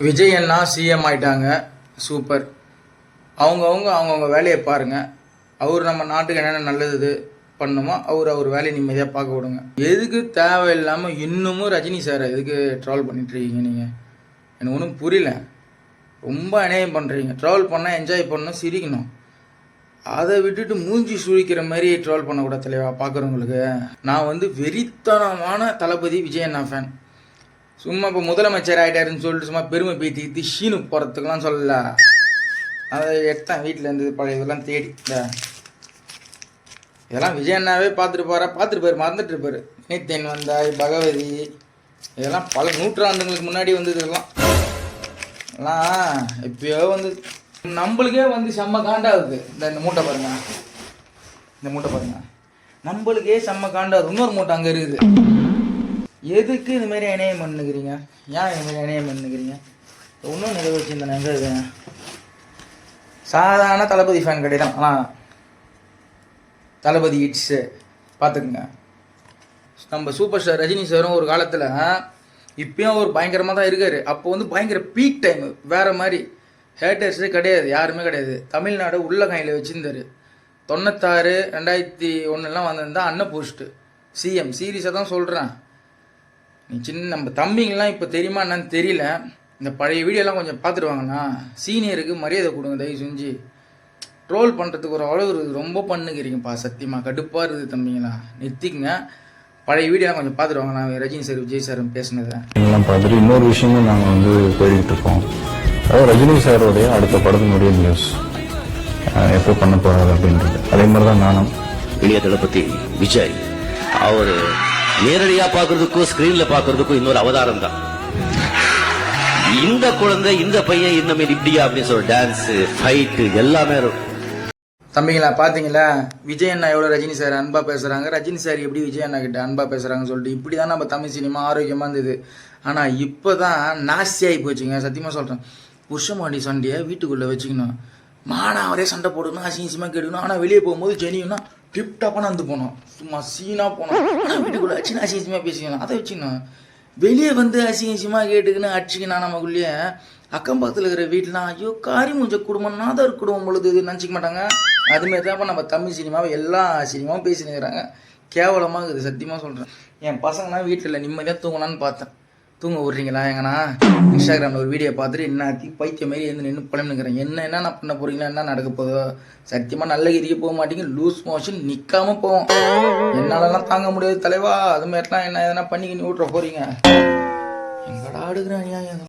விஜய் அண்ணா CM ஆயிட்டாங்க. Super. அவங்கவுங்க வேலையை பாருங்கள். அவர் நம்ம நாட்டுக்கு என்னென்ன நல்லது பண்ணுமோ அவர் வேலையை நிம்மதியாக பார்க்க விடுங்க. எதுக்கு தேவையில்லாமல் இன்னமும் ரஜினி சாரை எதுக்கு ட்ரால் பண்ணிட்டுருக்கீங்க நீங்கள்? எனக்கு ஒன்றும் புரியல. ரொம்ப அநியாயம் பண்ணுறீங்க. ட்ரால் பண்ணால் என்ஜாய் பண்ணணும், சிரிக்கணும். அதை விட்டுட்டு மூஞ்சி சுழிக்கிற மாதிரி ட்ரால் பண்ணக்கூடாது தலைவா. பார்க்குறவங்களுக்கு நான் வெறித்தனமான தளபதி விஜய் அண்ணா ஃபேன். சும்மா இப்போ முதலமைச்சர் ஆகிட்டாருன்னு சொல்லிட்டு சும்மா பெருமை பேத்திக்கிட்டு ஷீனு போகிறதுக்கெலாம் சொல்லல. அதை எடுத்தேன் வீட்டில் இருந்து பழைய இதெல்லாம் தேடி. இதெல்லாம் விஜய் அண்ணாவே பார்த்துருப்பாரு, மறந்துட்டு இருப்பார். நினைத்தேன் வந்தாய், பகவதி, இதெல்லாம் பல நூற்றாண்டுங்களுக்கு முன்னாடி இதெல்லாம் எல்லாம் எப்பயோ நம்மளுக்கே செம்ம காண்டாகுது. இந்த மூட்டை பாருங்க, நம்மளுக்கே செம்ம காண்டாகுது. இன்னொரு மூட்டை அங்கே இருக்குது. எதுக்கு இதுமாரி இணையம் பண்ணுக்கிறீங்க? ஏன் இதுமாரி இணையம் பண்ணுக்கிறீங்க? இன்னும் நிறைவேற்றிருந்தேன். எங்கே இது சாதாரண தளபதி ஃபேன் கிடையாது. ஆனால் தளபதி இட்ஸு பார்த்துக்குங்க. நம்ம சூப்பர் ஸ்டார் ரஜினி சாரும் ஒரு காலத்தில் இப்பயும் அவர் பயங்கரமாக தான் இருக்கார். அப்போ பயங்கர பீக் டைம். வேறு மாதிரி ஹேட்டர்ஸே கிடையாது, யாருமே கிடையாது. தமிழ்நாடு உள்ள கையில் வச்சுருந்தார். 96 2001 வந்திருந்தால் அண்ணன் போஸ்ட்டு சிஎம். சீரியஸாக தான் சொல்கிறேன். நீ நம்ம தம்பிங்கெல்லாம் இப்போ தெரியுமா என்னன்னு தெரியல. இந்த பழைய வீடியோலாம் கொஞ்சம் பார்த்துருவாங்கண்ணா. சீனியருக்கு மரியாதை கொடுங்க தயவு செஞ்சு. ட்ரோல் பண்ணுறதுக்கு ஒரு அளவு ரொம்ப பண்ணுக்கிறீங்கப்பா. சத்தியமாக கடுப்பாக இருக்குது தம்பிங்களா. நிறுத்திக்குங்க. பழைய வீடியோலாம் கொஞ்சம் பார்த்துருவாங்க. நான் ரஜினி சார் விஜய் சார் பேசினதை எல்லாம் பார்த்துட்டு இன்னொரு விஷயமும் நாங்கள் போயிட்டு இருக்கோம். அதாவது ரஜினி சாரோடைய அடுத்த படத்தினுடைய நியூஸ் எப்போ பண்ண போறாரு அப்படின்றது. அதே மாதிரி தான் நானும் இளைய தளபதி விஜய் அவர் நேரடியா பாக்குறதுக்கும் ஸ்கிரீன்ல பாக்குறதுக்கும் இன்னொரு அவதாரம் தான். இந்த குழந்தை இந்த பையன் இந்த மாதிரி இப்படியா அப்படின்னு சொல்ற டான்ஸ் ஃபைட் எல்லாமே தம்பிங்களா. பார்த்தீங்களா விஜய் அண்ணா எவ்வளோ ரஜினி சார் அன்பாக பேசுகிறாங்க, ரஜினி சார் எப்படி விஜய் அண்ணா கிட்ட அன்பாக பேசுகிறாங்கன்னு சொல்லிட்டு இப்படி தான் நம்ம தமிழ் சினிமா ஆரோக்கியமாக இருந்தது. ஆனால் இப்போ தான் நாஸ்தியாகி போச்சுங்க. சத்தியமாக சொல்கிறேன். புருஷமாடி சண்டையை வீட்டுக்குள்ளே வச்சுக்கணும். மானா அவரே சண்டை போடணும், அசிங்கமாக கேட்கணும். ஆனால் வெளியே போகும்போது ஜெனியும்னா டிப்டாப்பாக நடந்து போனோம், சும்மா சீனாக போனோம். ஆனால் வீட்டுக்குள்ளே வச்சுன்னு அசிங்கமாக பேசிக்கணும். அதை வச்சுக்கணும். வெளியே அசிங்கமாக கேட்டுக்குன்னு அடிச்சிக்கணும். நமக்குள்ளேயே அக்கம் பக்கத்தில் இருக்கிற வீட்டிலாம் ஐயோ காரி மூஞ்ச குடும்பம் நாதர் குடும்பம் பொழுது நினச்சிக்க மாட்டாங்க. அதுமாரி தான் நம்ம தமிழ் சினிமாவை எல்லா சினிமாவும் பேசினுக்கிறாங்க. கேவலமாக இருக்குது. சத்தியமாக சொல்கிறேன். என் பசங்கன்னா வீட்டில் நிம்மதியாக தூங்கலான்னு பார்த்தேன். தூங்க விட்றீங்களா? எங்கன்னா இன்ஸ்டாகிராமில் ஒரு வீடியோ பார்த்துட்டு என்ன பைத்திய மாரி நின்று பழம்னுக்கிறேன். என்ன பண்ண போகிறீங்களா? என்ன நடக்க போதோ? சத்தியமாக நல்ல கிரிக்கு போக மாட்டீங்க. லூஸ் மோஷன் நிற்காமல் போவோம். என்னாலலாம் தாங்க முடியாது தலைவா. அதுமாரிலாம் என்ன எதனா பண்ணி விட்டுற போகிறீங்க. எங்கடா அடுக்குறேன்.